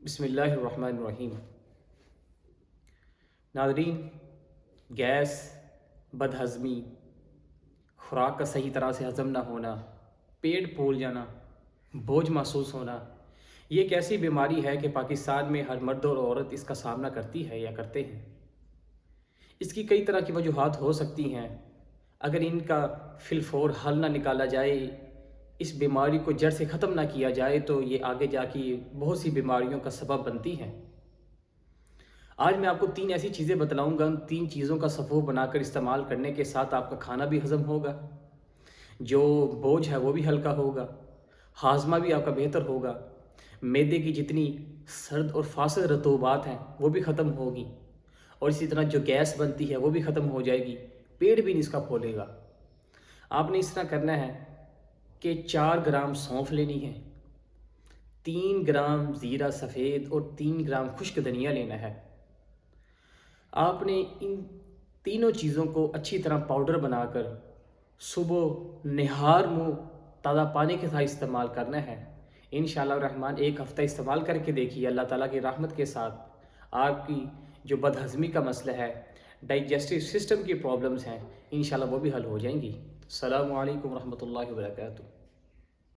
بسم اللہ الرحمن الرحیم۔ ناظرین، گیس، بد ہضمی، خوراک کا صحیح طرح سے ہضم نہ ہونا، پیٹ پھول جانا، بوجھ محسوس ہونا، یہ ایک ایسی بیماری ہے کہ پاکستان میں ہر مرد اور عورت اس کا سامنا کرتی ہے یا کرتے ہیں۔ اس کی کئی طرح کی وجوہات ہو سکتی ہیں۔ اگر ان کا فی الفور حل نہ نکالا جائے، اس بیماری کو جڑ سے ختم نہ کیا جائے تو یہ آگے جا کے بہت سی بیماریوں کا سبب بنتی ہیں۔ آج میں آپ کو 3 ایسی چیزیں بتلاؤں گا۔ ان 3 چیزوں کا صفحہ بنا کر استعمال کرنے کے ساتھ آپ کا کھانا بھی ہضم ہوگا، جو بوجھ ہے وہ بھی ہلکا ہوگا، ہاضمہ بھی آپ کا بہتر ہوگا، معدے کی جتنی سرد اور فاسد رطوبات ہیں وہ بھی ختم ہوگی، اور اسی طرح جو گیس بنتی ہے وہ بھی ختم ہو جائے گی، پیٹ بھی نہیں اس کا پھولے گا۔ آپ نے اس طرح کرنا ہے کہ 4 گرام سونف لینی ہے، 3 گرام زیرہ سفید اور 3 گرام خشک دھنیا لینا ہے۔ آپ نے ان تینوں چیزوں کو اچھی طرح پاؤڈر بنا کر صبح نہار منہ تازہ پانی کے ساتھ استعمال کرنا ہے۔ انشاءاللہ الرحمن 1 ہفتہ استعمال کر کے دیکھیے، اللہ تعالیٰ کی رحمت کے ساتھ آپ کی جو بد ہضمی کا مسئلہ ہے، ڈائجسٹو سسٹم کی پرابلمز ہیں، انشاءاللہ وہ بھی حل ہو جائیں گی۔ السلام علیکم ورحمۃ اللہ وبرکاتہ۔